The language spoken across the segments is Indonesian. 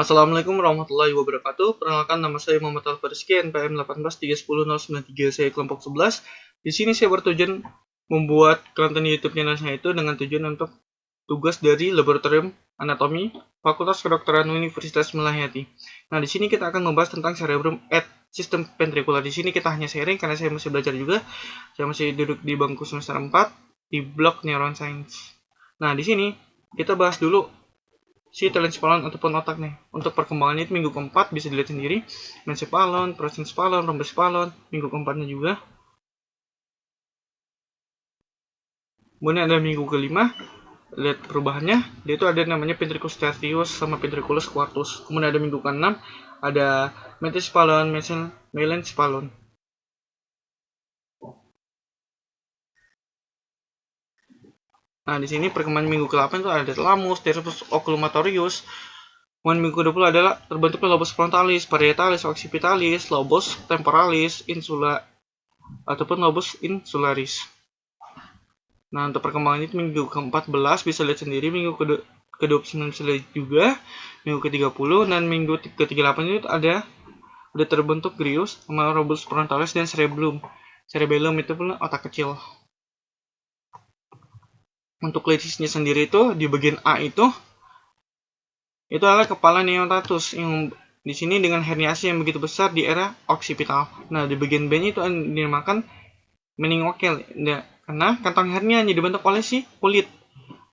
Assalamualaikum warahmatullahi wabarakatuh. Perkenalkan, nama saya Muhammad Alfariski, NPM 183100903, saya kelompok 11. Di sini saya bertujuan membuat konten YouTube channel saya itu dengan tujuan untuk tugas dari Laboratorium Anatomi Fakultas Kedokteran Universitas Melahiyati. Nah, di sini kita akan membahas tentang cerebrum at sistem ventricular. Di sini kita hanya sharing karena saya masih belajar juga. Saya masih duduk di bangku semester 4 di blok Neuron Science. Nah, di sini kita bahas dulu si telencephalon ataupun otak nih. Untuk perkembangannya itu minggu keempat bisa dilihat sendiri. Mencephalon, prosencephalon, rhombocephalon, minggu keempatnya juga. Kemudian ada minggu kelima, lihat perubahannya, dia itu ada namanya ventriculus tertius sama ventriculus quartus. Kemudian ada minggu keenam, ada mesencephalon, melencephalon. Nah, di sini perkembangan minggu ke-8 itu ada thalamus, teres oculomotorius. Kemudian minggu ke-20 adalah terbentuknya lobus frontalis, parietalis, occipitalis, lobus temporalis, insula ataupun lobus insularis. Nah, untuk perkembangan itu minggu ke-14 bisa lihat sendiri, minggu ke-29 bisa lihat juga, minggu ke-30 dan minggu ke-38 itu ada udah terbentuk grius sama lobus frontalis dan cerebellum. Cerebellum itu pun otak kecil. Untuk lesisnya sendiri itu di bagian A itu adalah kepala neotatus yang di sini dengan herniasi yang begitu besar di area occipital. Nah, di bagian B itu dinamakan meningokel. Karena kantong hernia yang dibentuk oleh si kulit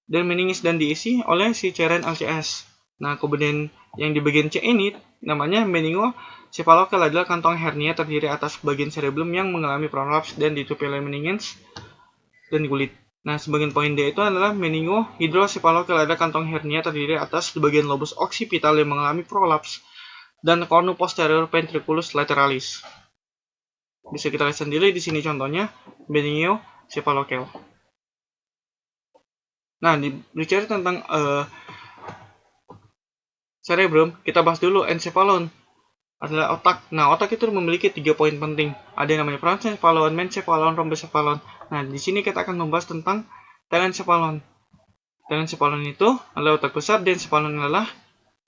dan meningis dan diisi oleh si cairan LCS. Nah, kemudian yang di bagian C ini namanya meningocephalokel, adalah kantong hernia terdiri atas bagian cerebellum yang mengalami prolaps dan ditutupi oleh meninges dan kulit. Nah, sebagian poin D itu adalah meningohydrocephalokel, ada kantong hernia terdiri atas bagian lobus occipital yang mengalami prolaps dan cornu posterior ventriculus lateralis. Bisa kita lihat sendiri di sini contohnya meningocephalokel. Nah, bicara tentang cerebrum, kita bahas dulu encephalon adalah otak. Nah, otak itu memiliki 3 poin penting. Ada yang namanya prosencephalon, mencephalon, rhombocephalon. Nah, di sini kita akan membahas tentang telencephalon. Telencephalon itu adalah otak besar, dan encephalon adalah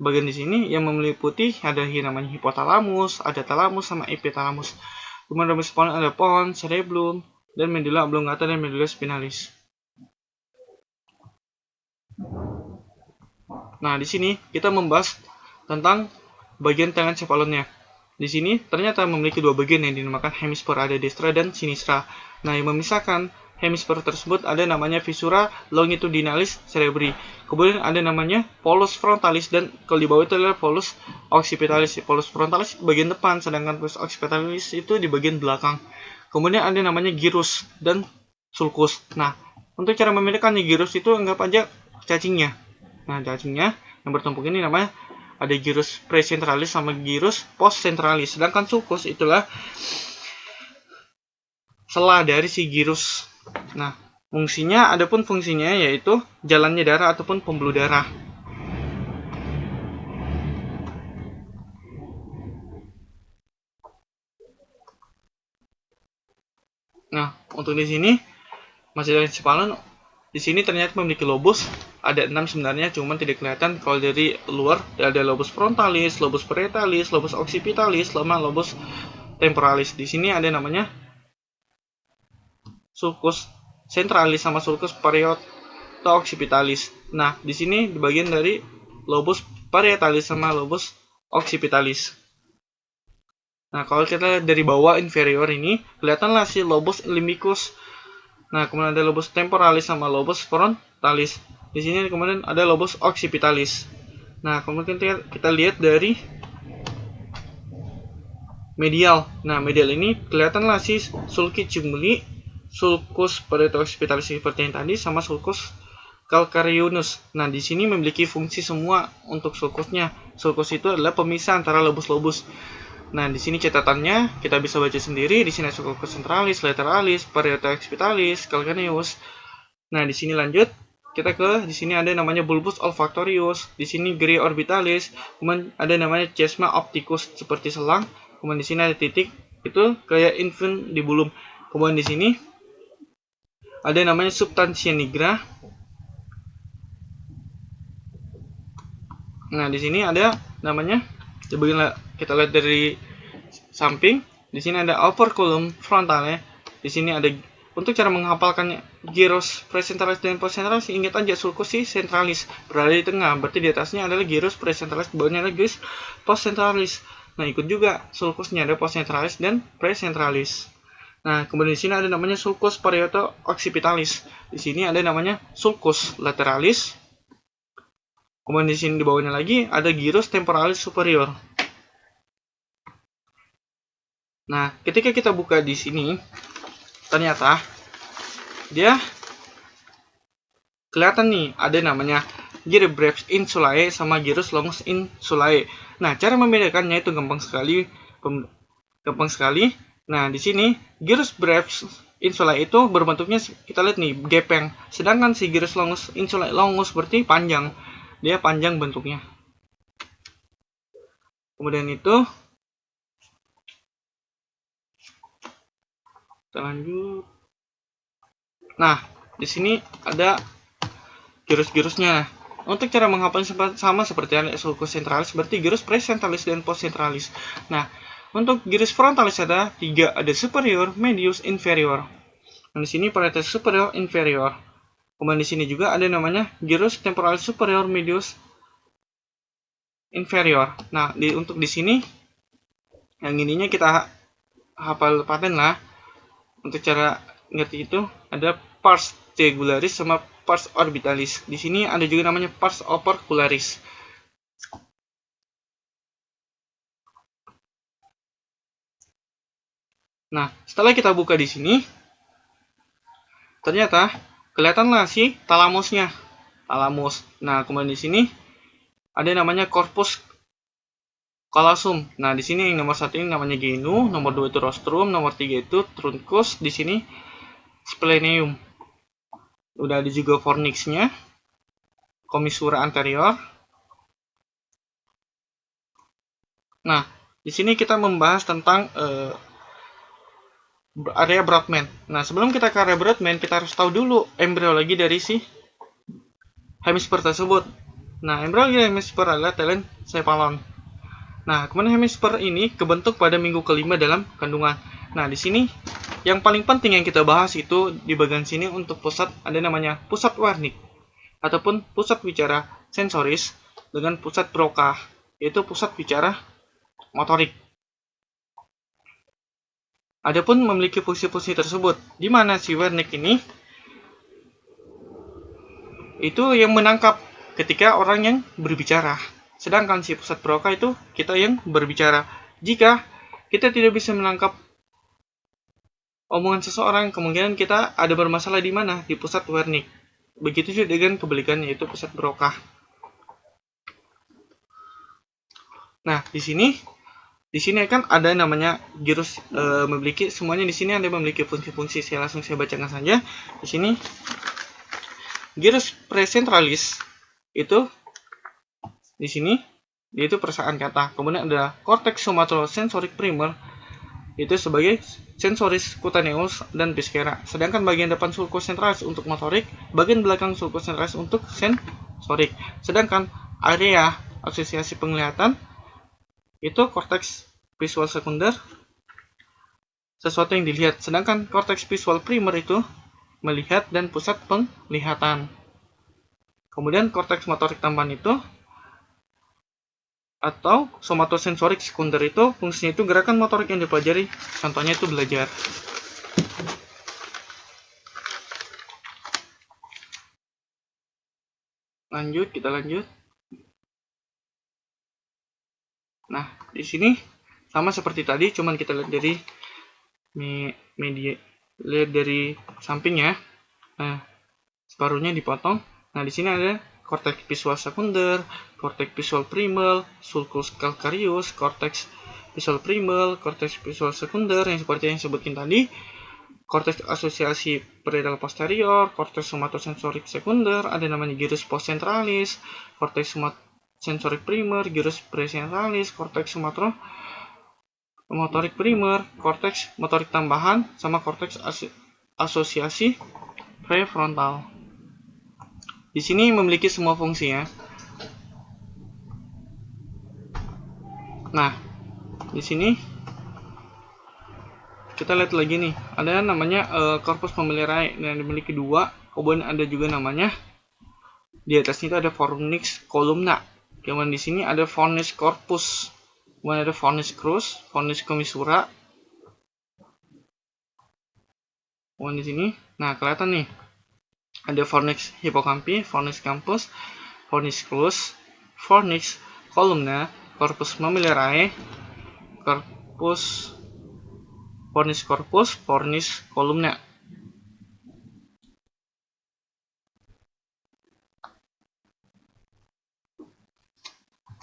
bagian di sini yang meliputi ada yang namanya hipotalamus, ada talamus sama epitalamus. Kemudian rhombocephalon ada pons, cerebellum, dan medulla oblongata dan medulla spinalis. Nah, di sini kita membahas tentang bagian telencephalonnya. Di sini ternyata memiliki 2 bagian yang dinamakan hemisfer, ada destra dan sinistra. Nah, yang memisahkan hemisfer tersebut ada namanya fissura longitudinalis cerebri. Kemudian ada namanya polus frontalis, dan kalau di bawah itu adalah polus occipitalis. Polus frontalis bagian depan, sedangkan polus occipitalis itu di bagian belakang. Kemudian ada namanya gyrus dan sulcus. Nah, untuk cara membedakannya, gyrus itu anggap aja cacingnya. Nah, cacingnya yang bertumpuk ini namanya ada gyrus presentralis sama gyrus postcentralis. Sedangkan sulcus itulah sela dari si gyrus. Nah, adapun fungsinya yaitu jalannya darah ataupun pembuluh darah. Nah, untuk di sini masih ada encephalon. Di sini ternyata memiliki lobus, ada 6 sebenarnya, cuman tidak kelihatan. Kalau dari luar ada lobus frontalis, lobus parietalis, lobus occipitalis, sama lobus temporalis. Di sini ada namanya sulcus centralis sama sulcus parieto-occipitalis. Nah, di sini di bagian dari lobus parietalis sama lobus occipitalis. Nah, kalau kita lihat dari bawah inferior ini, kelihatanlah si lobus limbicus. Nah, kemudian ada lobus temporalis sama lobus frontalis. Di sini kemudian ada lobus occipitalis. Nah, kemudian kita lihat dari medial. Nah, medial ini kelihatanlah si sulci cumuli, sulcus parieto-occipitalis seperti yang tadi, sama sulcus calcareunus. Nah, di sini memiliki fungsi semua untuk sulcusnya. Sulcus itu adalah pemisah antara lobus-lobus. Nah, di sini catatannya kita bisa baca sendiri. Di sini sulcus centralis, lateralis, parieto-occipitalis, calcaneus. Nah, di sini lanjut kita di sini ada namanya bulbus olfactorius, di sini gray orbitalis, kemudian ada namanya chiasma opticus seperti selang, kemudian di sini ada titik itu kayak infundibulum. Kemudian di sini ada namanya substantia nigra. Nah, di sini ada namanya, kita lihat dari samping. Di sini ada upper column frontal ya. Di sini ada, untuk cara menghafalkan gyrus presentalis dan postcentralis, ingat aja sulcus centralis berada di tengah, berarti di atasnya adalah gyrus presentalis, di bawahnya adalah gyrus postcentralis. Nah, ikut juga sulcusnya ada postcentralis dan precentralis. Nah, kemudian di sini ada namanya sulcus parieto occipitalis. Di sini ada namanya sulcus lateralis. Kemudian di sini di bawahnya lagi ada gyrus temporalis superior. Nah, ketika kita buka di sini, ternyata dia kelihatan nih ada namanya gyrus brevis insulae sama gyrus longus insulae. Nah, cara membedakannya itu gampang sekali. Nah, di sini gyrus brevis insulae itu berbentuknya kita lihat nih gepeng. Sedangkan si gyrus longus insulae, longus berarti panjang. Dia panjang bentuknya. Kemudian itu kita lanjut. Nah, di sini ada gyrus-gyrusnya. Untuk cara menghafal sama seperti sulcus centralis, berarti gyrus presentalis dan postcentralis. Nah, untuk gyrus frontalis ada 3, ada superior, medius, inferior. Nah, di sini parietal superior, inferior. Kemudian di sini juga ada namanya gyrus temporalis superior, medius, inferior. Nah, untuk di sini yang ininya kita hafal paten lah. Untuk cara ngerti itu ada pars tegularis sama pars orbitalis. Di sini ada juga namanya pars opercularis. Nah, setelah kita buka di sini, ternyata kelihatanlah si talamusnya. Talamus. Nah, kemudian di sini ada namanya corpus callosum. Nah, di sini yang nomor 1 ini namanya genu, nomor 2 itu rostrum, nomor 3 itu truncus, di sini splenium. Udah ada juga fornixnya, commissura anterior. Nah, di sini kita membahas tentang area Brodmann. Nah, sebelum kita ke area Brodmann, kita harus tahu dulu embriologi dari si hemisfer tersebut. Nah, embriologi hemisfer adalah telencephalon. Nah, kemudian hemisfer ini kebentuk pada minggu kelima dalam kandungan. Nah, di sini yang paling penting yang kita bahas itu di bagian sini untuk pusat ada namanya pusat Wernicke ataupun pusat bicara sensoris dengan pusat Broca, yaitu pusat bicara motorik. Adapun memiliki fungsi-fungsi tersebut, di mana si Wernicke ini itu yang menangkap ketika orang yang berbicara. Sedangkan si pusat Broca itu kita yang berbicara. Jika kita tidak bisa menangkap omongan seseorang, kemungkinan kita ada bermasalah di mana? Di pusat Wernicke. Begitu juga dengan kebalikannya, yaitu pusat Broca. Nah, di sini kan ada namanya gyrus memiliki semuanya di sini ada memiliki fungsi-fungsi. Saya bacakan saja. Di sini gyrus precentralis itu di sini yaitu perasaan kata. Kemudian ada cortex somatosensoric primer itu sebagai sensoris cutaneus dan viscera. Sedangkan bagian depan sulcus centralis untuk motorik, bagian belakang sulcus centralis untuk sensorik. Sedangkan area asosiasi penglihatan itu cortex visual sekunder, sesuatu yang dilihat. Sedangkan cortex visual primer itu melihat dan pusat penglihatan. Kemudian cortex motorik tambahan itu atau somatosensorik sekunder itu fungsinya itu gerakan motorik yang dipelajari, contohnya itu belajar. Kita lanjut. Nah, di sini sama seperti tadi, cuman kita lihat dari lihat dari sampingnya. Nah, separuhnya dipotong. Nah, di sini ada cortex visual sekunder, cortex visual primal, sulcus calcareus, cortex visual primal, cortex visual sekunder yang seperti yang sebutkan tadi, cortex asosiasi parietal posterior, cortex somatosensorik sekunder, ada namanya gyrus postcentralis, cortex somatosensorik primer, gyrus precentralis, cortex motorik primer, cortex motorik tambahan, sama cortex asosiasi prefrontal. Di sini memiliki semua fungsi ya. Nah, di sini kita lihat lagi nih, ada namanya corpus familiaris yang dimiliki dua, kemudian ada juga namanya di atasnya itu ada fornix columna. Kemudian di sini ada fornix corpus, kemudian ada fornix crus, fornix commissura. Kemudian di sini, nah kelihatan nih, ada fornix hippocampi, fornix campus, fornix crus, fornix columna, corpus familiaris, corpus fornix corpus, fornix columna.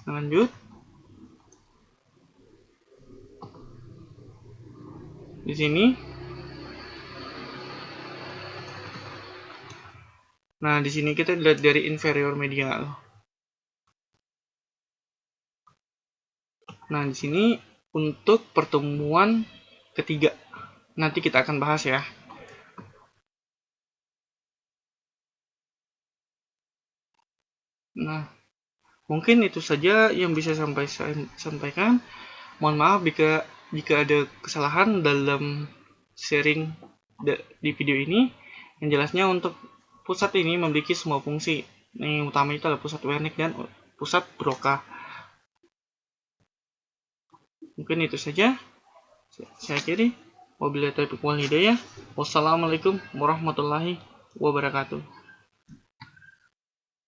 Lanjut. Di sini. Nah, di sini kita lihat dari inferior medial. Nah, di sini untuk pertemuan ketiga. Nanti kita akan bahas ya. Nah, mungkin itu saja yang bisa saya sampaikan. Mohon maaf jika ada kesalahan dalam sharing di video ini. Yang jelasnya untuk pusat ini memiliki semua fungsi. Yang utama itu adalah pusat Wernicke dan pusat Broca. Mungkin itu saja. Saya akhiri. Wabillahi taufiq wal hidayah. Wassalamualaikum warahmatullahi wabarakatuh.